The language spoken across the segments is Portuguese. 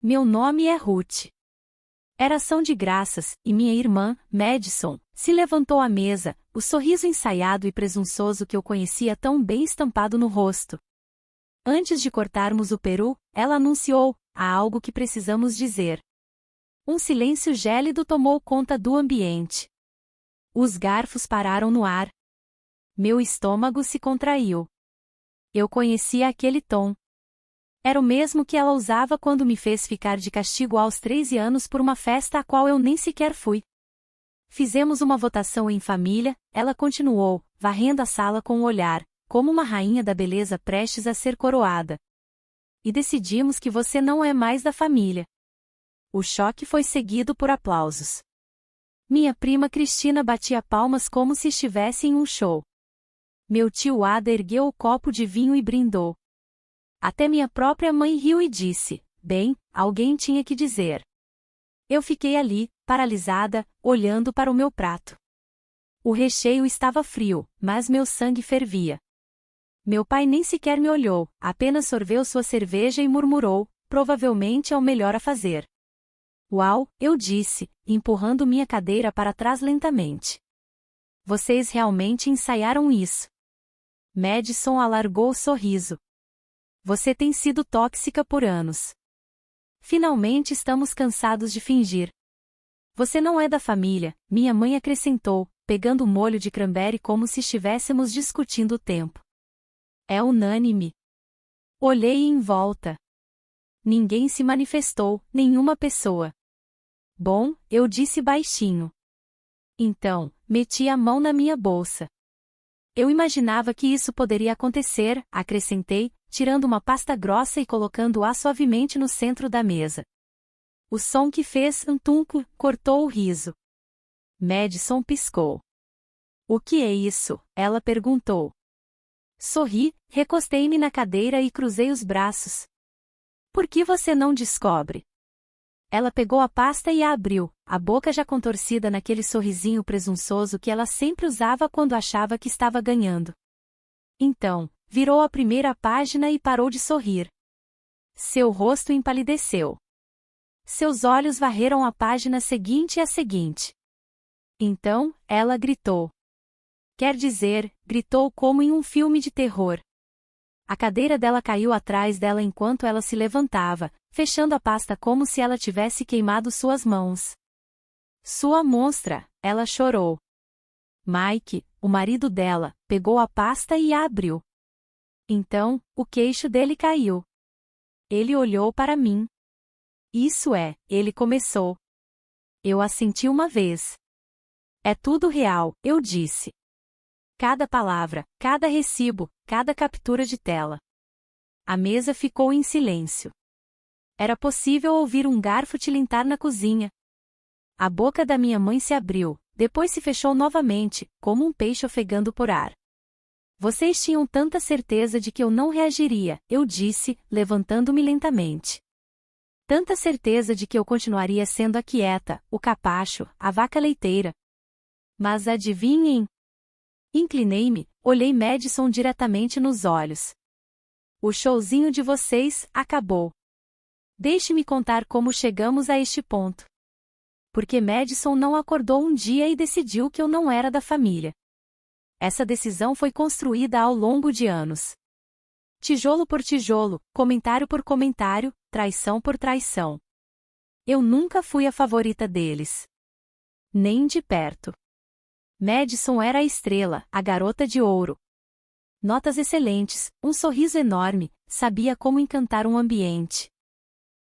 Meu nome é Ruth. Era ação de graças, e minha irmã, Madison, se levantou à mesa, o sorriso ensaiado e presunçoso que eu conhecia tão bem estampado no rosto. Antes de cortarmos o peru, ela anunciou: há algo que precisamos dizer. Um silêncio gélido tomou conta do ambiente. Os garfos pararam no ar. Meu estômago se contraiu. Eu conhecia aquele tom. Era o mesmo que ela usava quando me fez ficar de castigo aos 13 anos por uma festa a qual eu nem sequer fui. Fizemos uma votação em família, ela continuou, varrendo a sala com o olhar, como uma rainha da beleza prestes a ser coroada. E decidimos que você não é mais da família. O choque foi seguido por aplausos. Minha prima Cristina batia palmas como se estivesse em um show. Meu tio Ada ergueu o copo de vinho e brindou. Até minha própria mãe riu e disse: bem, alguém tinha que dizer. Eu fiquei ali, paralisada, olhando para o meu prato. O recheio estava frio, mas meu sangue fervia. Meu pai nem sequer me olhou, apenas sorveu sua cerveja e murmurou: provavelmente é o melhor a fazer. Uau, eu disse, empurrando minha cadeira para trás lentamente. Vocês realmente ensaiaram isso. Madison alargou o sorriso. Você tem sido tóxica por anos. Finalmente estamos cansados de fingir. Você não é da família, minha mãe acrescentou, pegando o molho de cranberry como se estivéssemos discutindo o tempo. É unânime. Olhei em volta. Ninguém se manifestou, nenhuma pessoa. Bom, eu disse baixinho. Então, meti a mão na minha bolsa. Eu imaginava que isso poderia acontecer, acrescentei, tirando uma pasta grossa e colocando-a suavemente no centro da mesa. O som que fez tum cortou o riso. Madison piscou. O que é isso? Ela perguntou. Sorri, recostei-me na cadeira e cruzei os braços. Por que você não descobre? Ela pegou a pasta e a abriu, a boca já contorcida naquele sorrisinho presunçoso que ela sempre usava quando achava que estava ganhando. Então, virou a primeira página e parou de sorrir. Seu rosto empalideceu. Seus olhos varreram a página seguinte e a seguinte. Então, ela gritou. Quer dizer, gritou como em um filme de terror. A cadeira dela caiu atrás dela enquanto ela se levantava, fechando a pasta como se ela tivesse queimado suas mãos. Sua monstra, ela chorou. Mike, o marido dela, pegou a pasta e a abriu. Então, o queixo dele caiu. Ele olhou para mim. Isso é, ele começou. Eu assenti uma vez. É tudo real, eu disse. Cada palavra, cada recibo, cada captura de tela. A mesa ficou em silêncio. Era possível ouvir um garfo tilintar na cozinha. A boca da minha mãe se abriu, depois se fechou novamente, como um peixe ofegando por ar. Vocês tinham tanta certeza de que eu não reagiria, eu disse, levantando-me lentamente. Tanta certeza de que eu continuaria sendo a quieta, o capacho, a vaca leiteira. Mas adivinhem? Inclinei-me, olhei Madison diretamente nos olhos. O showzinho de vocês acabou. Deixe-me contar como chegamos a este ponto. Porque Madison não acordou um dia e decidiu que eu não era da família. Essa decisão foi construída ao longo de anos. Tijolo por tijolo, comentário por comentário, traição por traição. Eu nunca fui a favorita deles. Nem de perto. Madison era a estrela, a garota de ouro. Notas excelentes, um sorriso enorme, sabia como encantar um ambiente.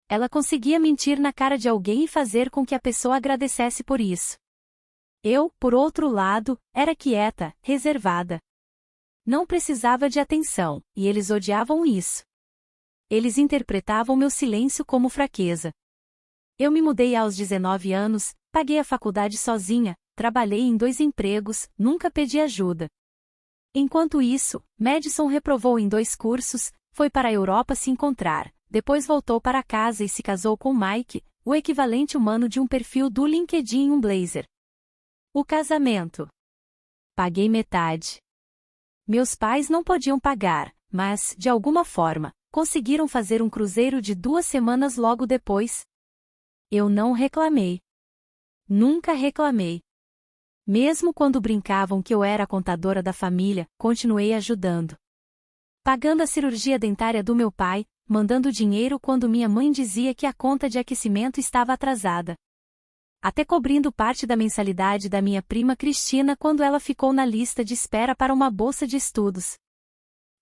Ela conseguia mentir na cara de alguém e fazer com que a pessoa agradecesse por isso. Eu, por outro lado, era quieta, reservada. Não precisava de atenção, e eles odiavam isso. Eles interpretavam meu silêncio como fraqueza. Eu me mudei aos 19 anos, paguei a faculdade sozinha, trabalhei em 2 empregos, nunca pedi ajuda. Enquanto isso, Madison reprovou em 2 cursos, foi para a Europa se encontrar, depois voltou para casa e se casou com Mike, o equivalente humano de um perfil do LinkedIn em um blazer. O casamento. Paguei metade. Meus pais não podiam pagar, mas, de alguma forma, conseguiram fazer um cruzeiro de 2 semanas logo depois. Eu não reclamei. Nunca reclamei. Mesmo quando brincavam que eu era a contadora da família, continuei ajudando. Pagando a cirurgia dentária do meu pai, mandando dinheiro quando minha mãe dizia que a conta de aquecimento estava atrasada. Até cobrindo parte da mensalidade da minha prima Cristina quando ela ficou na lista de espera para uma bolsa de estudos.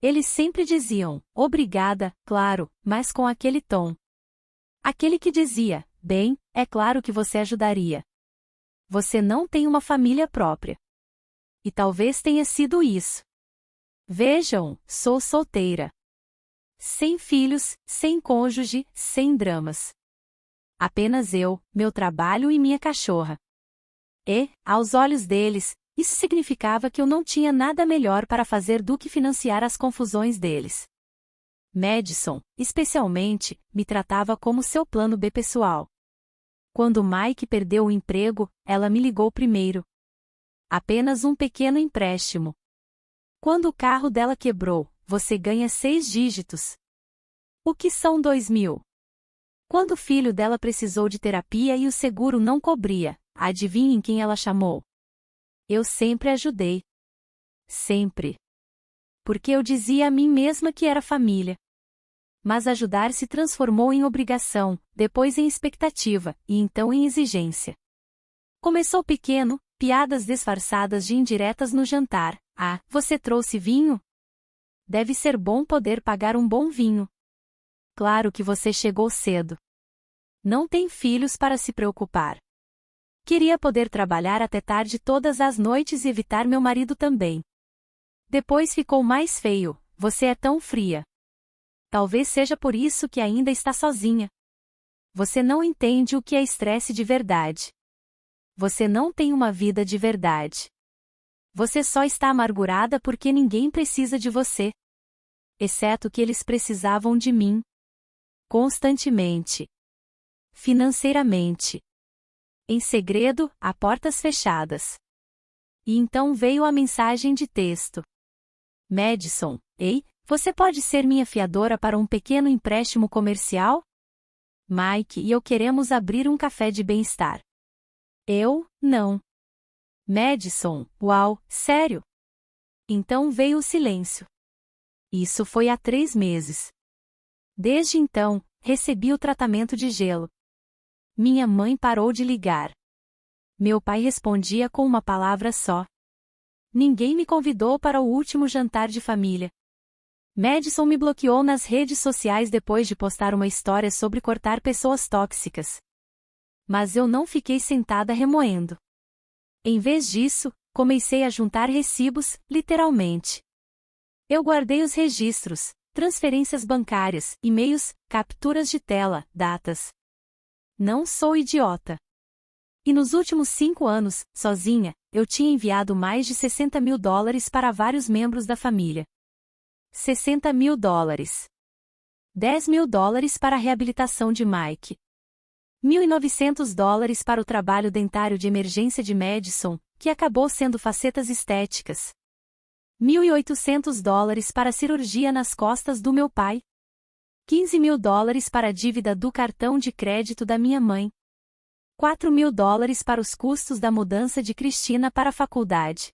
Eles sempre diziam, obrigada, claro, mas com aquele tom. Aquele que dizia, bem, é claro que você ajudaria. Você não tem uma família própria. E talvez tenha sido isso. Vejam, sou solteira. Sem filhos, sem cônjuge, sem dramas. Apenas eu, meu trabalho e minha cachorra. E, aos olhos deles, isso significava que eu não tinha nada melhor para fazer do que financiar as confusões deles. Madison, especialmente, me tratava como seu plano B pessoal. Quando Mike perdeu o emprego, ela me ligou primeiro. Apenas um pequeno empréstimo. Quando o carro dela quebrou, você ganha 6 dígitos. O que são 2.000? Quando o filho dela precisou de terapia e o seguro não cobria, adivinhem quem ela chamou? Eu sempre ajudei. Sempre. Porque eu dizia a mim mesma que era família. Mas ajudar se transformou em obrigação, depois em expectativa, e então em exigência. Começou pequeno, piadas disfarçadas de indiretas no jantar. Ah, você trouxe vinho? Deve ser bom poder pagar um bom vinho. Claro que você chegou cedo. Não tem filhos para se preocupar. Queria poder trabalhar até tarde todas as noites e evitar meu marido também. Depois ficou mais feio, você é tão fria. Talvez seja por isso que ainda está sozinha. Você não entende o que é estresse de verdade. Você não tem uma vida de verdade. Você só está amargurada porque ninguém precisa de você. Exceto que eles precisavam de mim. Constantemente. Financeiramente. Em segredo, a portas fechadas. E então veio a mensagem de texto. Madison, ei, você pode ser minha fiadora para um pequeno empréstimo comercial? Mike e eu queremos abrir um café de bem-estar. Eu, não. Madison, uau, sério? Então veio o silêncio. Isso foi há 3 meses. Desde então, recebi o tratamento de gelo. Minha mãe parou de ligar. Meu pai respondia com uma palavra só. Ninguém me convidou para o último jantar de família. Madison me bloqueou nas redes sociais depois de postar uma história sobre cortar pessoas tóxicas. Mas eu não fiquei sentada remoendo. Em vez disso, comecei a juntar recibos, literalmente. Eu guardei os registros, transferências bancárias, e-mails, capturas de tela, datas. Não sou idiota. E nos últimos 5 anos, sozinha, eu tinha enviado mais de $60.000 para vários membros da família. $60.000. $10.000 para a reabilitação de Mike. $1.900 para o trabalho dentário de emergência de Madison, que acabou sendo facetas estéticas. $1.800 para a cirurgia nas costas do meu pai. $15.000 para a dívida do cartão de crédito da minha mãe. $4.000 para os custos da mudança de Cristina para a faculdade.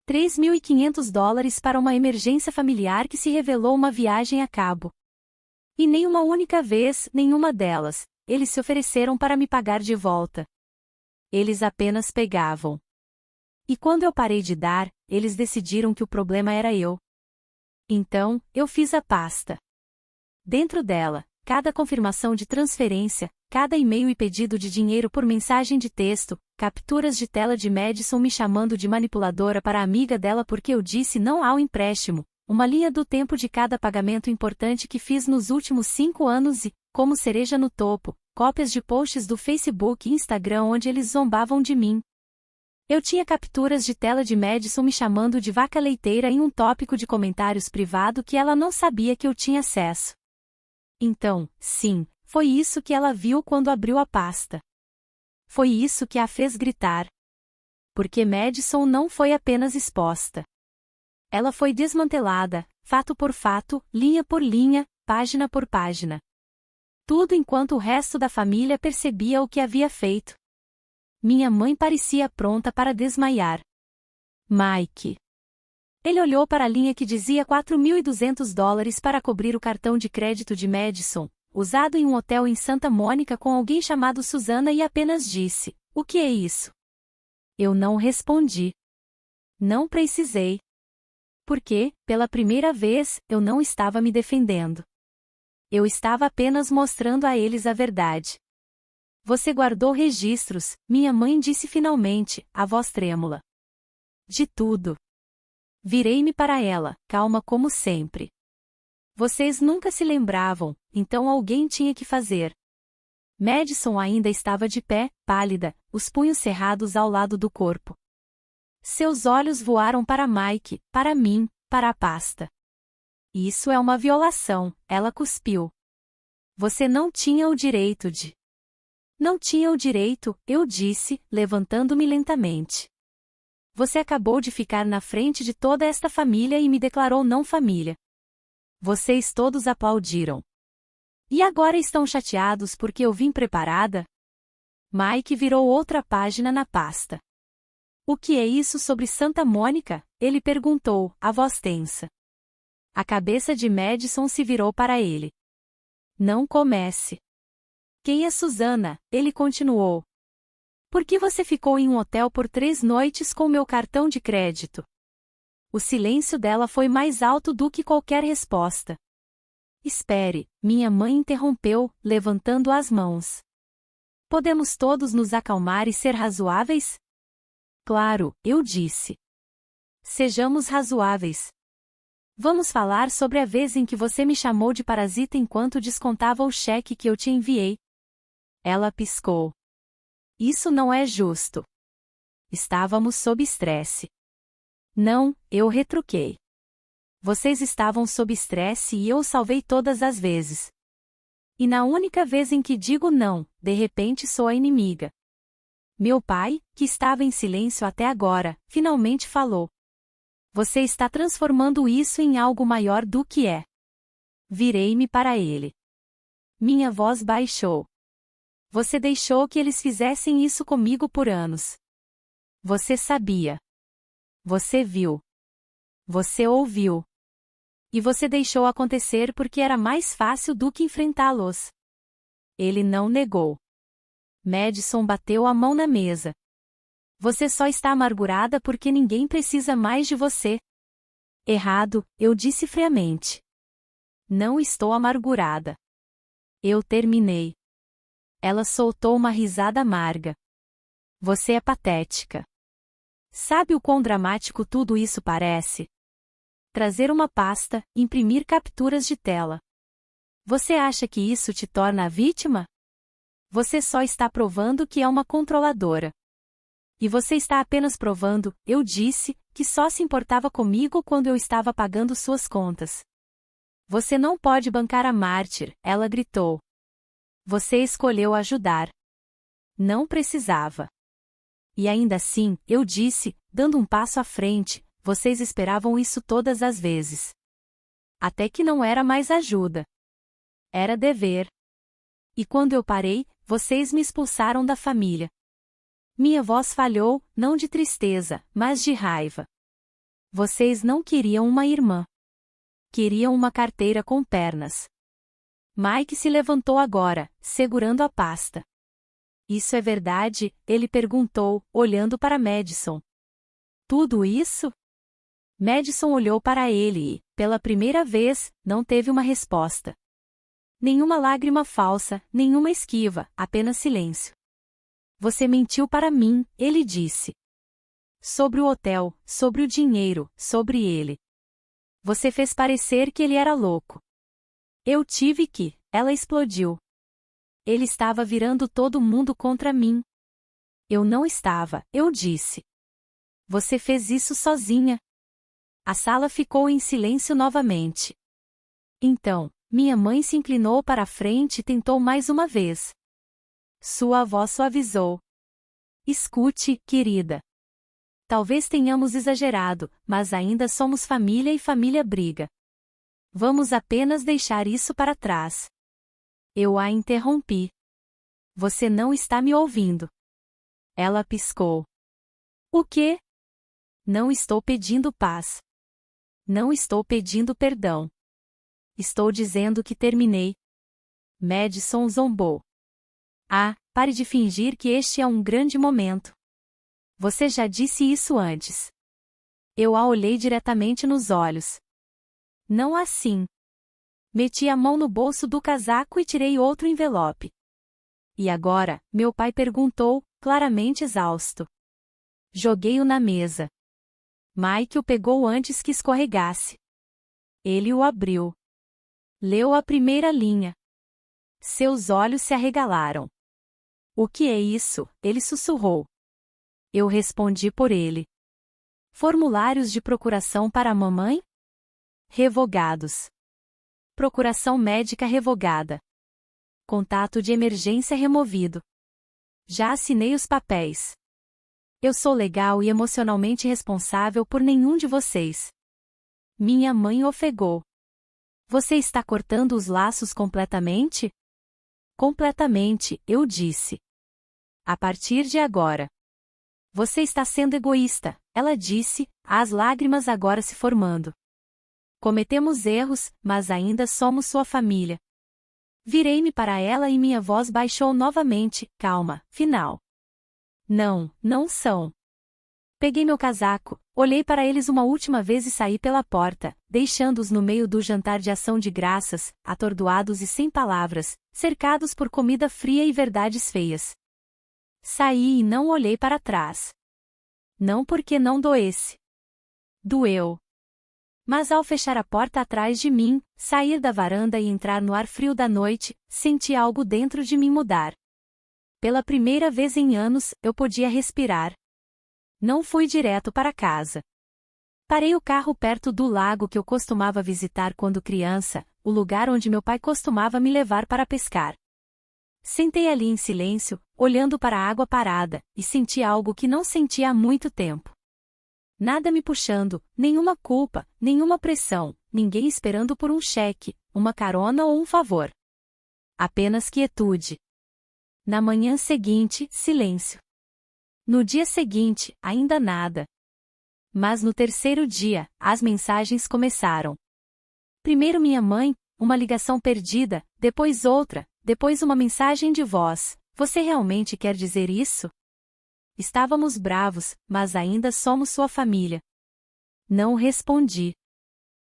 $3.500 para uma emergência familiar que se revelou uma viagem a cabo. E nem uma única vez, nenhuma delas, eles se ofereceram para me pagar de volta. Eles apenas pegavam. E quando eu parei de dar, eles decidiram que o problema era eu. Então, eu fiz a pasta. Dentro dela, cada confirmação de transferência, cada e-mail e pedido de dinheiro por mensagem de texto, capturas de tela de Madison me chamando de manipuladora para a amiga dela porque eu disse não ao empréstimo, uma linha do tempo de cada pagamento importante que fiz nos últimos 5 anos e, como cereja no topo, cópias de posts do Facebook e Instagram onde eles zombavam de mim. Eu tinha capturas de tela de Madison me chamando de vaca leiteira em um tópico de comentários privado que ela não sabia que eu tinha acesso. Então, sim, foi isso que ela viu quando abriu a pasta. Foi isso que a fez gritar. Porque Madison não foi apenas exposta. Ela foi desmantelada, fato por fato, linha por linha, página por página. Tudo enquanto o resto da família percebia o que havia feito. Minha mãe parecia pronta para desmaiar. Mike. Ele olhou para a linha que dizia $4.200 para cobrir o cartão de crédito de Madison, usado em um hotel em Santa Mônica com alguém chamado Susana, e apenas disse: "O que é isso?" Eu não respondi. Não precisei. Porque, pela primeira vez, eu não estava me defendendo. Eu estava apenas mostrando a eles a verdade. Você guardou registros, minha mãe disse finalmente, a voz trêmula. De tudo. Virei-me para ela, calma como sempre. Vocês nunca se lembravam, então alguém tinha que fazer. Madison ainda estava de pé, pálida, os punhos cerrados ao lado do corpo. Seus olhos voaram para Mike, para mim, para a pasta. Isso é uma violação, ela cuspiu. Você não tinha o direito de... Não tinha o direito, eu disse, levantando-me lentamente. Você acabou de ficar na frente de toda esta família e me declarou não família. Vocês todos aplaudiram. E agora estão chateados porque eu vim preparada? Mike virou outra página na pasta. O que é isso sobre Santa Mônica? Ele perguntou, a voz tensa. A cabeça de Madison se virou para ele. Não comece. Quem é Susana? Ele continuou. Por que você ficou em um hotel por 3 noites com meu cartão de crédito? O silêncio dela foi mais alto do que qualquer resposta. Espere, minha mãe interrompeu, levantando as mãos. Podemos todos nos acalmar e ser razoáveis? Claro, eu disse. Sejamos razoáveis. Vamos falar sobre a vez em que você me chamou de parasita enquanto descontava o cheque que eu te enviei. Ela piscou. Isso não é justo. Estávamos sob estresse. Não, eu retruquei. Vocês estavam sob estresse e eu o salvei todas as vezes. E na única vez em que digo não, de repente sou a inimiga. Meu pai, que estava em silêncio até agora, finalmente falou. Você está transformando isso em algo maior do que é. Virei-me para ele. Minha voz baixou. Você deixou que eles fizessem isso comigo por anos. Você sabia. Você viu. Você ouviu. E você deixou acontecer porque era mais fácil do que enfrentá-los. Ele não negou. Madison bateu a mão na mesa. Você só está amargurada porque ninguém precisa mais de você. Errado, eu disse friamente. Não estou amargurada. Eu terminei. Ela soltou uma risada amarga. Você é patética. Sabe o quão dramático tudo isso parece? Trazer uma pasta, imprimir capturas de tela. Você acha que isso te torna a vítima? Você só está provando que é uma controladora. E você está apenas provando, eu disse, que só se importava comigo quando eu estava pagando suas contas. Você não pode bancar a mártir, ela gritou. Você escolheu ajudar. Não precisava. E ainda assim, eu disse, dando um passo à frente, vocês esperavam isso todas as vezes. Até que não era mais ajuda. Era dever. E quando eu parei, vocês me expulsaram da família. Minha voz falhou, não de tristeza, mas de raiva. Vocês não queriam uma irmã. Queriam uma carteira com pernas. Mike se levantou agora, segurando a pasta. Isso é verdade? Ele perguntou, olhando para Madison. Tudo isso? Madison olhou para ele e, pela primeira vez, não teve uma resposta. Nenhuma lágrima falsa, nenhuma esquiva, apenas silêncio. Você mentiu para mim, ele disse. Sobre o hotel, sobre o dinheiro, sobre ele. Você fez parecer que ele era louco. Eu tive que, ela explodiu. Ele estava virando todo mundo contra mim. Eu não estava, eu disse. Você fez isso sozinha. A sala ficou em silêncio novamente. Então, minha mãe se inclinou para a frente e tentou mais uma vez. Sua voz suavizou. Escute, querida. Talvez tenhamos exagerado, mas ainda somos família e família briga. Vamos apenas deixar isso para trás. Eu a interrompi. Você não está me ouvindo. Ela piscou. O quê? Não estou pedindo paz. Não estou pedindo perdão. Estou dizendo que terminei. Madison zombou. Ah, pare de fingir que este é um grande momento. Você já disse isso antes. Eu a olhei diretamente nos olhos. Não assim. Meti a mão no bolso do casaco e tirei outro envelope. E agora? Meu pai perguntou, claramente exausto. Joguei-o na mesa. Mike o pegou antes que escorregasse. Ele o abriu. Leu a primeira linha. Seus olhos se arregalaram. O que é isso? Ele sussurrou. Eu respondi por ele. Formulários de procuração para a mamãe? Revogados. Procuração médica revogada. Contato de emergência removido. Já assinei os papéis. Eu sou legal e emocionalmente responsável por nenhum de vocês. Minha mãe ofegou. Você está cortando os laços completamente? Completamente, eu disse. A partir de agora. Você está sendo egoísta, ela disse, as lágrimas agora se formando. Cometemos erros, mas ainda somos sua família. Virei-me para ela e minha voz baixou novamente, calma, final. Não, não são. Peguei meu casaco, olhei para eles uma última vez e saí pela porta, deixando-os no meio do jantar de ação de graças, atordoados e sem palavras, cercados por comida fria e verdades feias. Saí e não olhei para trás. Não porque não doesse. Doeu. Mas ao fechar a porta atrás de mim, sair da varanda e entrar no ar frio da noite, senti algo dentro de mim mudar. Pela primeira vez em anos, eu podia respirar. Não fui direto para casa. Parei o carro perto do lago que eu costumava visitar quando criança, o lugar onde meu pai costumava me levar para pescar. Sentei ali em silêncio, olhando para a água parada, e senti algo que não sentia há muito tempo. Nada me puxando, nenhuma culpa, nenhuma pressão, ninguém esperando por um cheque, uma carona ou um favor. Apenas quietude. Na manhã seguinte, silêncio. No dia seguinte, ainda nada. Mas no terceiro dia, as mensagens começaram. Primeiro minha mãe, uma ligação perdida, depois outra, depois uma mensagem de voz. Você realmente quer dizer isso? Estávamos bravos, mas ainda somos sua família. Não respondi.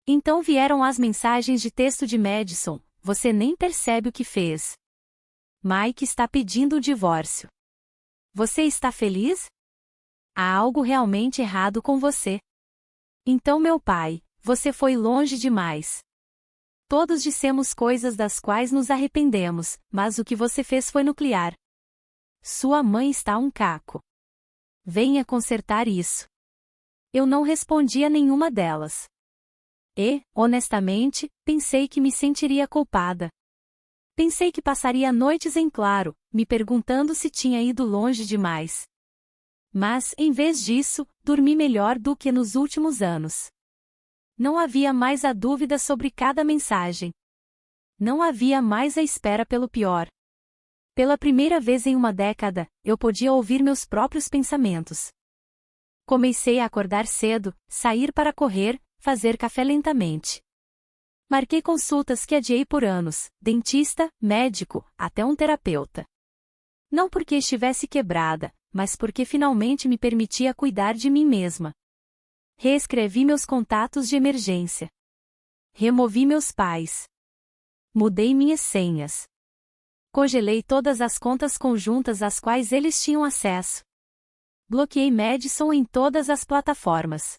Então vieram as mensagens de texto de Madison, você nem percebe o que fez. Mike está pedindo o divórcio. Você está feliz? Há algo realmente errado com você. Então meu pai, você foi longe demais. Todos dissemos coisas das quais nos arrependemos, mas o que você fez foi nuclear. Sua mãe está um caco. Venha consertar isso. Eu não respondi a nenhuma delas. E, honestamente, pensei que me sentiria culpada. Pensei que passaria noites em claro, me perguntando se tinha ido longe demais. Mas, em vez disso, dormi melhor do que nos últimos anos. Não havia mais a dúvida sobre cada mensagem. Não havia mais a espera pelo pior. Pela primeira vez em uma década, eu podia ouvir meus próprios pensamentos. Comecei a acordar cedo, sair para correr, fazer café lentamente. Marquei consultas que adiei por anos, dentista, médico, até um terapeuta. Não porque estivesse quebrada, mas porque finalmente me permitia cuidar de mim mesma. Reescrevi meus contatos de emergência. Removi meus pais. Mudei minhas senhas. Congelei todas as contas conjuntas às quais eles tinham acesso. Bloqueei Madison em todas as plataformas.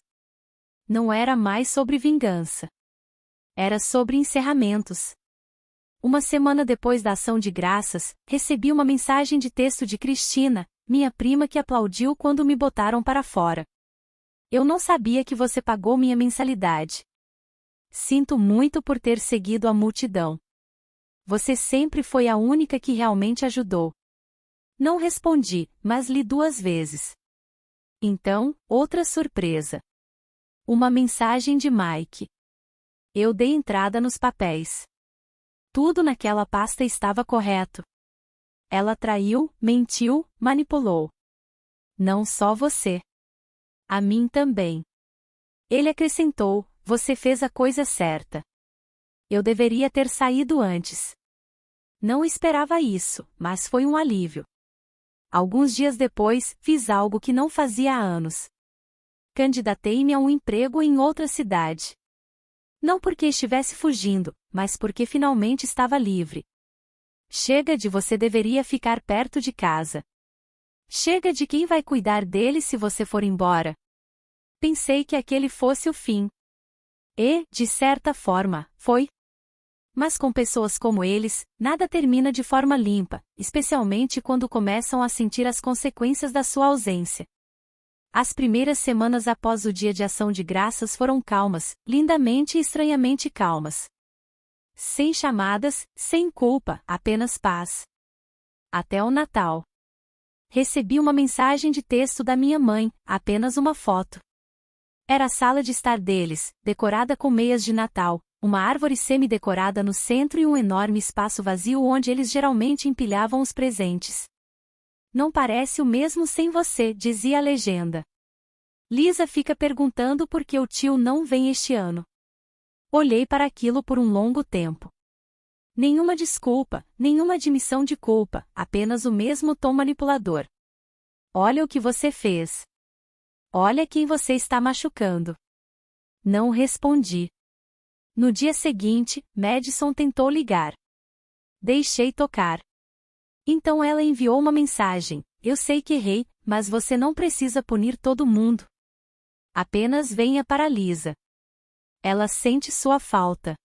Não era mais sobre vingança. Era sobre encerramentos. Uma semana depois da ação de graças, recebi uma mensagem de texto de Cristina, minha prima que aplaudiu quando me botaram para fora. Eu não sabia que você pagou minha mensalidade. Sinto muito por ter seguido a multidão. Você sempre foi a única que realmente ajudou. Não respondi, mas li 2 vezes. Então, outra surpresa. Uma mensagem de Mike. Eu dei entrada nos papéis. Tudo naquela pasta estava correto. Ela traiu, mentiu, manipulou. Não só você. A mim também. Ele acrescentou: você fez a coisa certa. Eu deveria ter saído antes. Não esperava isso, mas foi um alívio. Alguns dias depois, fiz algo que não fazia há anos. Candidatei-me a um emprego em outra cidade. Não porque estivesse fugindo, mas porque finalmente estava livre. Chega de você deveria ficar perto de casa. Chega de quem vai cuidar dele se você for embora. Pensei que aquele fosse o fim. E, de certa forma, foi. Mas com pessoas como eles, nada termina de forma limpa, especialmente quando começam a sentir as consequências da sua ausência. As primeiras semanas após o Dia de Ação de Graças foram calmas, lindamente e estranhamente calmas. Sem chamadas, sem culpa, apenas paz. Até o Natal. Recebi uma mensagem de texto da minha mãe, apenas uma foto. Era a sala de estar deles, decorada com meias de Natal, uma árvore semi-decorada no centro e um enorme espaço vazio onde eles geralmente empilhavam os presentes. Não parece o mesmo sem você, dizia a legenda. Lisa fica perguntando por que o tio não vem este ano. Olhei para aquilo por um longo tempo. Nenhuma desculpa, nenhuma admissão de culpa, apenas o mesmo tom manipulador. Olha o que você fez. Olha quem você está machucando. Não respondi. No dia seguinte, Madison tentou ligar. Deixei tocar. Então ela enviou uma mensagem: eu sei que errei, mas você não precisa punir todo mundo. Apenas venha para Lisa. Ela sente sua falta.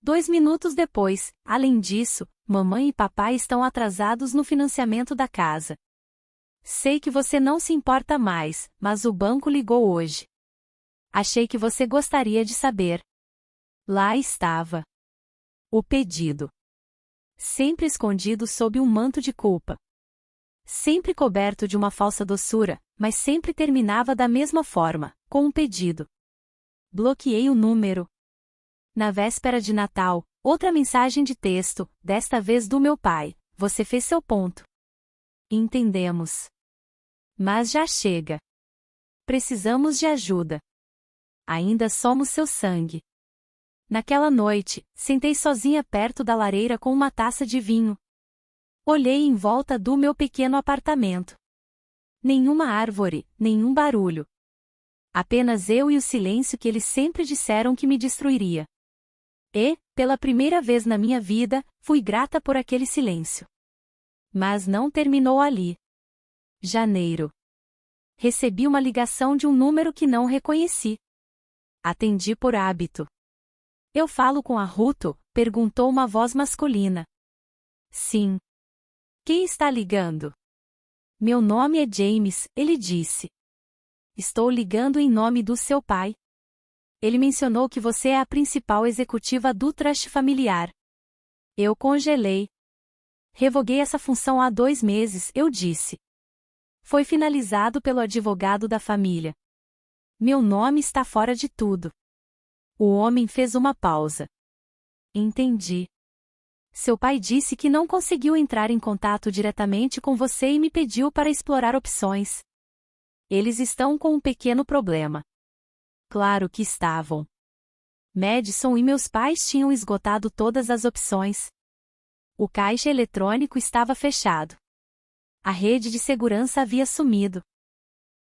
2 minutos depois, além disso, mamãe e papai estão atrasados no financiamento da casa. Sei que você não se importa mais, mas o banco ligou hoje. Achei que você gostaria de saber. Lá estava. O pedido. Sempre escondido sob um manto de culpa. Sempre coberto de uma falsa doçura, mas sempre terminava da mesma forma, com um pedido. Bloqueei o número. Na véspera de Natal, outra mensagem de texto, desta vez do meu pai: você fez seu ponto. Entendemos. Mas já chega. Precisamos de ajuda. Ainda somos seu sangue. Naquela noite, sentei sozinha perto da lareira com uma taça de vinho. Olhei em volta do meu pequeno apartamento. Nenhuma árvore, nenhum barulho. Apenas eu e o silêncio que eles sempre disseram que me destruiria. E, pela primeira vez na minha vida, fui grata por aquele silêncio. Mas não terminou ali. Janeiro. Recebi uma ligação de um número que não reconheci. Atendi por hábito. Eu falo com a Ruto? Perguntou uma voz masculina. Sim. Quem está ligando? Meu nome é James, ele disse. Estou ligando em nome do seu pai. Ele mencionou que você é a principal executiva do trust familiar. Eu congelei. Revoguei essa função há 2 meses, eu disse. Foi finalizado pelo advogado da família. Meu nome está fora de tudo. O homem fez uma pausa. Entendi. Seu pai disse que não conseguiu entrar em contato diretamente com você e me pediu para explorar opções. Eles estão com um pequeno problema. Claro que estavam. Madison e meus pais tinham esgotado todas as opções. O caixa eletrônico estava fechado. A rede de segurança havia sumido.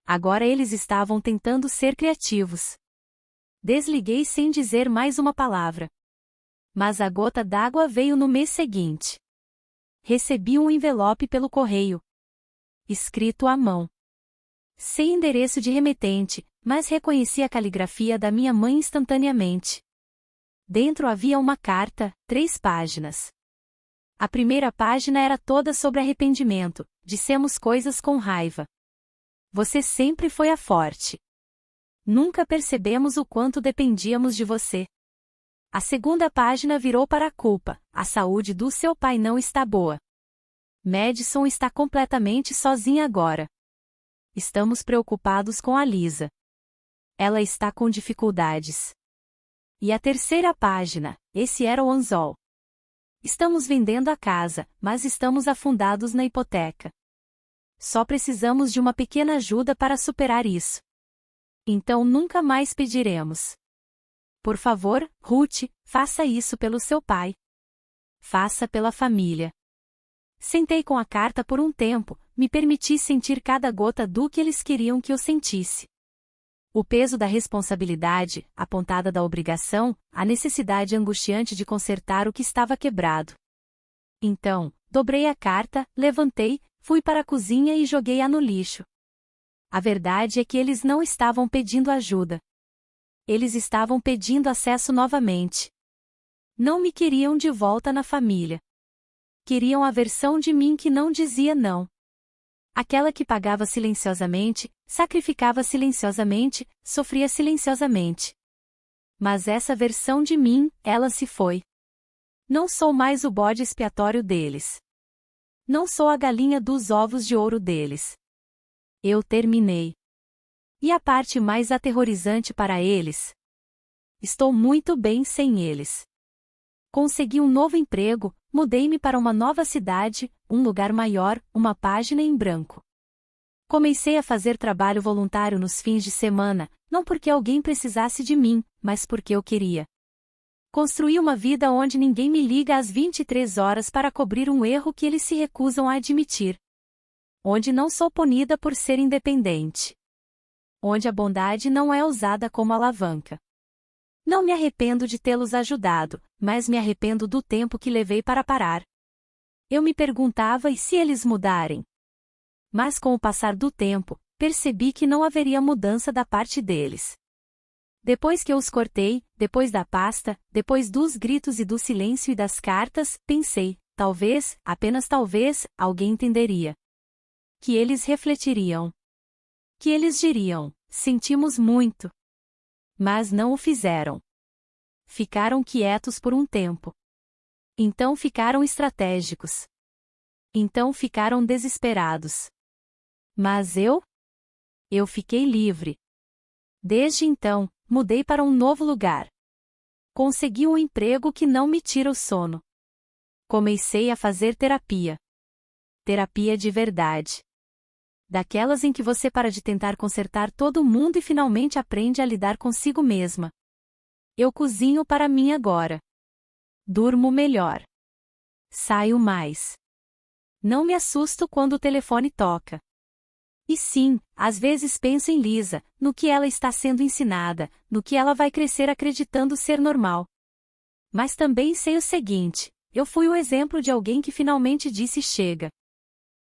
Agora eles estavam tentando ser criativos. Desliguei sem dizer mais uma palavra. Mas a gota d'água veio no mês seguinte. Recebi um envelope pelo correio. Escrito à mão. Sem endereço de remetente, mas reconheci a caligrafia da minha mãe instantaneamente. Dentro havia uma carta, 3 páginas. A primeira página era toda sobre arrependimento, dissemos coisas com raiva. Você sempre foi a forte. Nunca percebemos o quanto dependíamos de você. A segunda página virou para a culpa, a saúde do seu pai não está boa. Madison está completamente sozinha agora. Estamos preocupados com a Lisa. Ela está com dificuldades. E a terceira página, esse era o anzol. Estamos vendendo a casa, mas estamos afundados na hipoteca. Só precisamos de uma pequena ajuda para superar isso. Então nunca mais pediremos. Por favor, Ruth, faça isso pelo seu pai. Faça pela família. Sentei com a carta por um tempo, me permiti sentir cada gota do que eles queriam que eu sentisse. O peso da responsabilidade, a pontada da obrigação, a necessidade angustiante de consertar o que estava quebrado. Então, dobrei a carta, levantei, fui para a cozinha e joguei-a no lixo. A verdade é que eles não estavam pedindo ajuda. Eles estavam pedindo acesso novamente. Não me queriam de volta na família. Queriam a versão de mim que não dizia não. Aquela que pagava silenciosamente, sacrificava silenciosamente, sofria silenciosamente. Mas essa versão de mim, ela se foi. Não sou mais o bode expiatório deles. Não sou a galinha dos ovos de ouro deles. Eu terminei. E a parte mais aterrorizante para eles? Estou muito bem sem eles. Consegui um novo emprego, mudei-me para uma nova cidade, um lugar maior, uma página em branco. Comecei a fazer trabalho voluntário nos fins de semana, não porque alguém precisasse de mim, mas porque eu queria. Construí uma vida onde ninguém me liga às 23 horas para cobrir um erro que eles se recusam a admitir. Onde não sou punida por ser independente. Onde a bondade não é usada como alavanca. Não me arrependo de tê-los ajudado, mas me arrependo do tempo que levei para parar. Eu me perguntava e se eles mudarem? Mas com o passar do tempo, percebi que não haveria mudança da parte deles. Depois que eu os cortei, depois da pasta, depois dos gritos e do silêncio e das cartas, pensei, talvez, apenas talvez, alguém entenderia. Que eles refletiriam. Que eles diriam, sentimos muito. Mas não o fizeram. Ficaram quietos por um tempo. Então ficaram estratégicos. Então ficaram desesperados. Mas eu fiquei livre. Desde então, mudei para um novo lugar. Consegui um emprego que não me tira o sono. Comecei a fazer terapia. Terapia de verdade. Daquelas em que você para de tentar consertar todo mundo e finalmente aprende a lidar consigo mesma. Eu cozinho para mim agora. Durmo melhor. Saio mais. Não me assusto quando o telefone toca. E sim, às vezes penso em Lisa, no que ela está sendo ensinada, no que ela vai crescer acreditando ser normal. Mas também sei o seguinte, eu fui o exemplo de alguém que finalmente disse chega.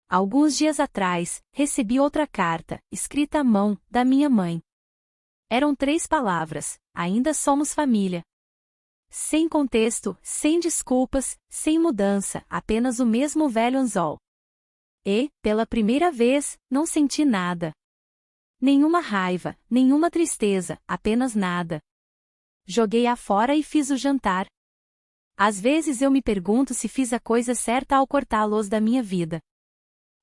Alguns dias atrás, recebi outra carta, escrita à mão, da minha mãe. Eram 3 palavras, ainda somos família. Sem contexto, sem desculpas, sem mudança, apenas o mesmo velho anzol. E, pela primeira vez, não senti nada. Nenhuma raiva, nenhuma tristeza, apenas nada. Joguei-a fora e fiz o jantar. Às vezes eu me pergunto se fiz a coisa certa ao cortá-los da minha vida.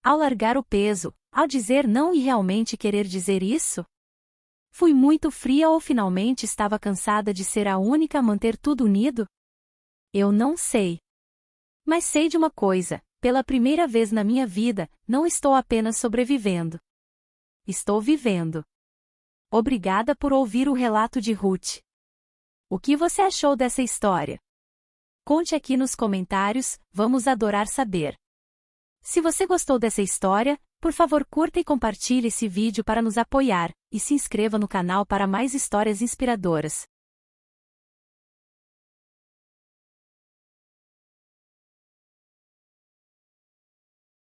Ao largar o peso, ao dizer não e realmente querer dizer isso? Fui muito fria ou finalmente estava cansada de ser a única a manter tudo unido? Eu não sei. Mas sei de uma coisa, pela primeira vez na minha vida, não estou apenas sobrevivendo. Estou vivendo. Obrigada por ouvir o relato de Ruth. O que você achou dessa história? Conte aqui nos comentários, vamos adorar saber. Se você gostou dessa história, por favor curta e compartilhe esse vídeo para nos apoiar, e se inscreva no canal para mais histórias inspiradoras.